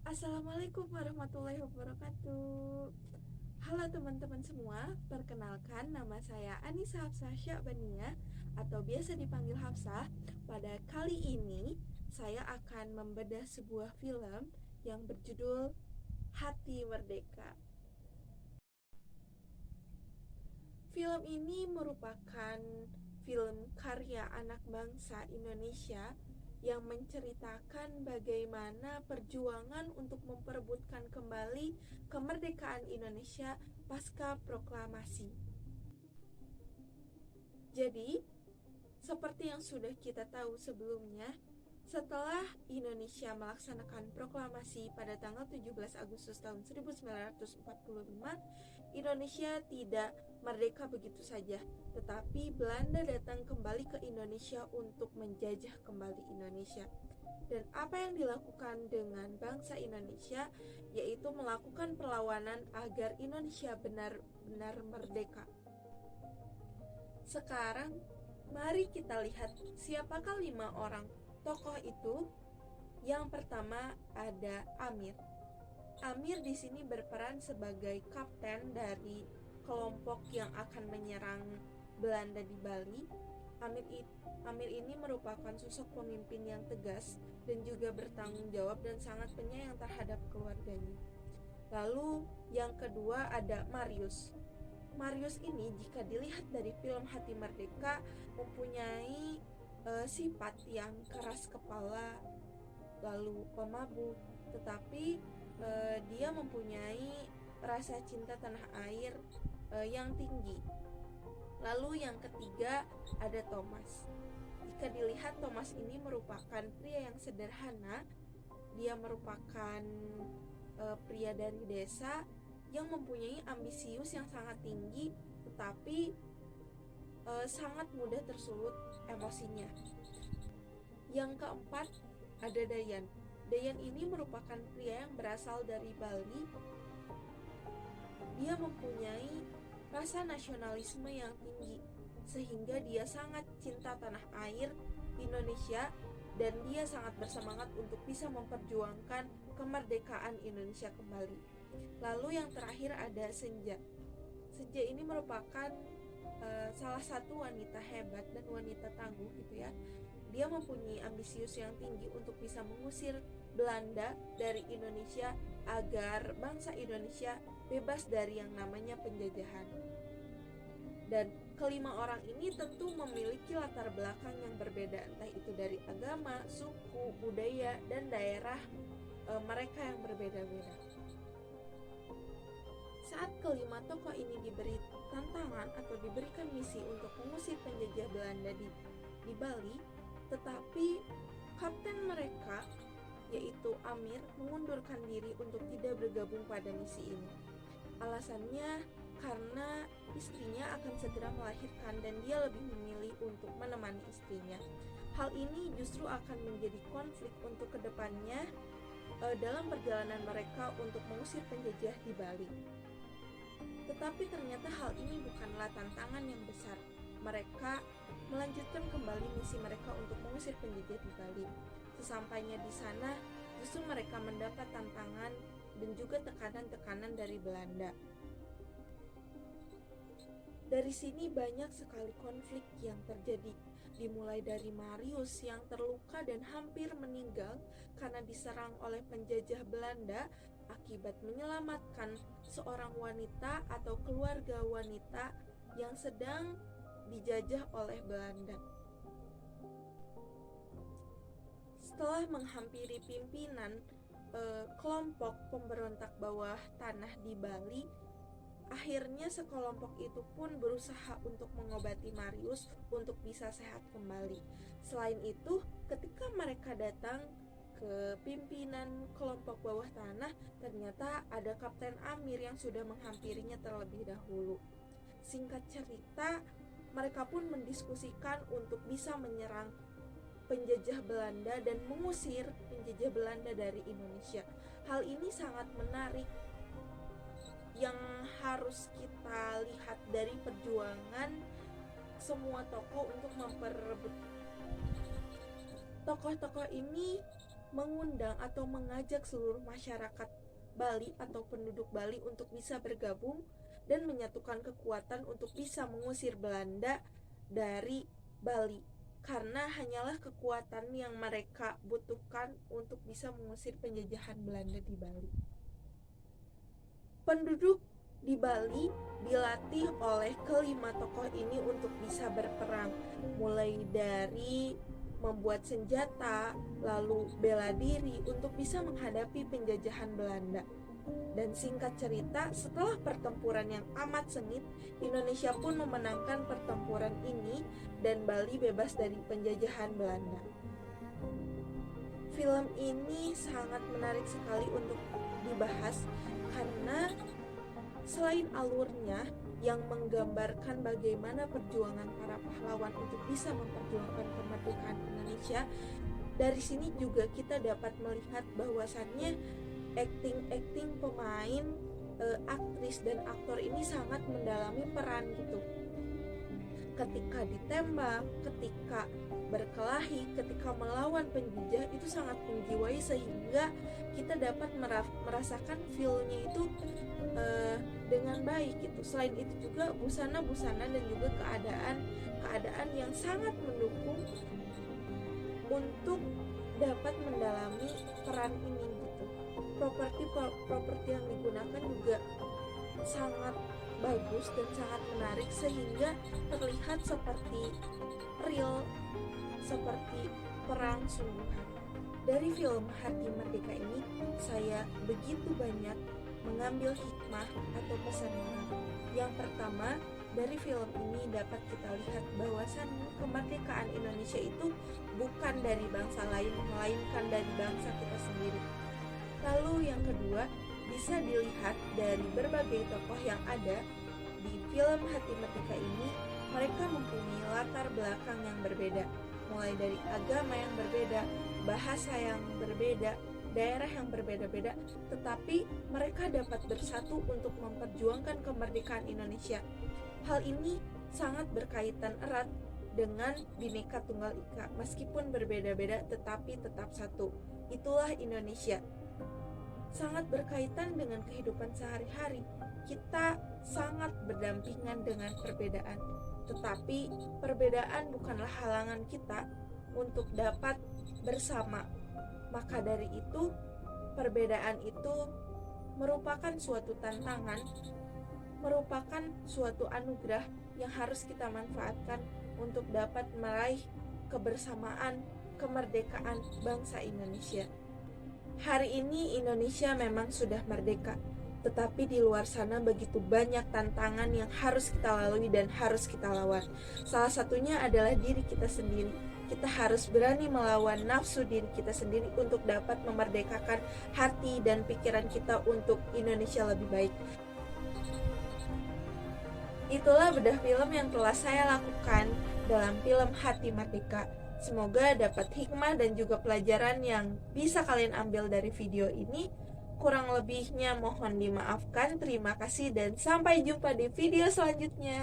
Assalamualaikum warahmatullahi wabarakatuh. Halo teman-teman semua, perkenalkan nama saya Anissa Hafsah Syakbania atau biasa dipanggil Hafsah. Pada kali ini saya akan membedah sebuah film yang berjudul Hati Merdeka. Film ini merupakan film karya anak bangsa Indonesia yang menceritakan bagaimana perjuangan untuk memperebutkan kembali kemerdekaan Indonesia pasca proklamasi. Jadi, seperti yang sudah kita tahu sebelumnya, setelah Indonesia melaksanakan proklamasi pada tanggal 17 Agustus tahun 1945, Indonesia tidak merdeka begitu saja, tetapi Belanda datang kembali ke Indonesia untuk menjajah kembali Indonesia. Dan apa yang dilakukan dengan bangsa Indonesia, yaitu melakukan perlawanan agar Indonesia benar-benar merdeka. Sekarang, mari kita lihat siapakah 5 orang tokoh itu. Yang pertama ada Amir. Amir di sini berperan sebagai kapten dari kelompok yang akan menyerang Belanda di Bali. Amir ini merupakan sosok pemimpin yang tegas dan juga bertanggung jawab dan sangat penyayang terhadap keluarganya. Lalu yang kedua ada Marius. Marius ini jika dilihat dari film Hati Merdeka mempunyai sifat yang keras kepala, lalu pemabuk, tetapi dia mempunyai rasa cinta tanah air yang tinggi. Lalu yang ketiga ada Thomas. Jika dilihat, Thomas ini merupakan pria yang sederhana. Dia merupakan pria dari desa yang mempunyai ambisius yang sangat tinggi, tetapi sangat mudah tersulut emosinya. Yang keempat ada Dayan. Dayan ini merupakan pria yang berasal dari Bali. Dia mempunyai rasa nasionalisme yang tinggi, sehingga dia sangat cinta tanah air Indonesia dan dia sangat bersemangat untuk bisa memperjuangkan kemerdekaan Indonesia kembali. Lalu yang terakhir ada Senja. Senja ini merupakan salah satu wanita hebat dan wanita tangguh gitu ya. Dia mempunyai ambisius yang tinggi untuk bisa mengusir Belanda dari Indonesia agar bangsa Indonesia bebas dari yang namanya penjajahan. Dan kelima orang ini tentu memiliki latar belakang yang berbeda, entah itu dari agama, suku, budaya, dan daerah mereka yang berbeda-beda. Saat kelima tokoh ini diberi tantangan atau diberikan misi untuk mengusir penjajah Belanda di Bali, tetapi kapten mereka yaitu Amir mengundurkan diri untuk tidak bergabung pada misi ini. Alasannya karena istrinya akan segera melahirkan dan dia lebih memilih untuk menemani istrinya. Hal ini justru akan menjadi konflik untuk kedepannya dalam perjalanan mereka untuk mengusir penjajah di Bali. Tetapi ternyata hal ini bukanlah tantangan yang besar. Mereka melanjutkan kembali misi mereka untuk mengusir penjajah di Bali. Sesampainya di sana, justru mereka mendapat tantangan dan juga tekanan-tekanan dari Belanda. Dari sini banyak sekali konflik yang terjadi, dimulai dari Marius yang terluka dan hampir meninggal karena diserang oleh penjajah Belanda akibat menyelamatkan seorang wanita atau keluarga wanita yang sedang dijajah oleh Belanda. Setelah menghampiri pimpinan kelompok pemberontak bawah tanah di Bali, akhirnya sekelompok itu pun berusaha untuk mengobati Marius untuk bisa sehat kembali. Selain itu, ketika mereka datang ke pimpinan kelompok bawah tanah, ternyata ada Kapten Amir yang sudah menghampirinya terlebih dahulu. Singkat cerita, mereka pun mendiskusikan untuk bisa menyerang penjajah Belanda dan mengusir penjajah Belanda dari Indonesia. Hal ini sangat menarik yang harus kita lihat dari perjuangan semua tokoh untuk memperebut. Tokoh-tokoh ini mengundang atau mengajak seluruh masyarakat Bali atau penduduk Bali untuk bisa bergabung dan menyatukan kekuatan untuk bisa mengusir Belanda dari Bali, karena hanyalah kekuatan yang mereka butuhkan untuk bisa mengusir penjajahan Belanda di Bali. Penduduk di Bali dilatih oleh kelima tokoh ini untuk bisa berperang, mulai dari membuat senjata, lalu bela diri untuk bisa menghadapi penjajahan Belanda. Dan singkat cerita, setelah pertempuran yang amat sengit, Indonesia pun memenangkan pertempuran ini dan Bali bebas dari penjajahan Belanda. Film ini sangat menarik sekali untuk dibahas karena selain alurnya yang menggambarkan bagaimana perjuangan para pahlawan untuk bisa memperjuangkan kemerdekaan Indonesia, dari sini juga kita dapat melihat bahwasannya acting pemain, aktris dan aktor ini sangat mendalami peran gitu. Ketika ditembak, ketika berkelahi, ketika melawan penjajah itu sangat menjiwai sehingga kita dapat merasakan feel-nya itu dengan baik gitu. Selain itu juga busana-busana dan juga keadaan yang sangat mendukung untuk dapat mendalami peran ini gitu. Properti yang digunakan juga sangat bagus dan sangat menarik sehingga terlihat seperti real, seperti perang sungguhan. Dari film Hati Merdeka ini saya begitu banyak mengambil hikmah atau pesan moral. Yang pertama, dari film ini dapat kita lihat bahwasannya kemerdekaan Indonesia itu bukan dari bangsa lain, melainkan dari bangsa kita sendiri. Lalu yang kedua, bisa dilihat dari berbagai tokoh yang ada di film Hati Merdeka ini, mereka mempunyai latar belakang yang berbeda, mulai dari agama yang berbeda, bahasa yang berbeda, daerah yang berbeda-beda, tetapi mereka dapat bersatu untuk memperjuangkan kemerdekaan Indonesia. Hal ini sangat berkaitan erat dengan Bhinneka Tunggal Ika, meskipun berbeda-beda tetapi tetap satu. Itulah Indonesia. Sangat berkaitan dengan kehidupan sehari-hari. Kita sangat berdampingan dengan perbedaan, tetapi perbedaan bukanlah halangan kita untuk dapat bersama. Maka dari itu, perbedaan itu merupakan suatu tantangan, merupakan suatu anugerah yang harus kita manfaatkan untuk dapat meraih kebersamaan, kemerdekaan bangsa Indonesia. Hari ini Indonesia memang sudah merdeka, tetapi di luar sana begitu banyak tantangan yang harus kita lalui dan harus kita lawan. Salah satunya adalah diri kita sendiri. Kita harus berani melawan nafsu diri kita sendiri untuk dapat memerdekakan hati dan pikiran kita untuk Indonesia lebih baik. Itulah bedah film yang telah saya lakukan dalam film Hati Merdeka. Semoga dapat hikmah dan juga pelajaran yang bisa kalian ambil dari video ini. Kurang lebihnya mohon dimaafkan. Terima kasih dan sampai jumpa di video selanjutnya.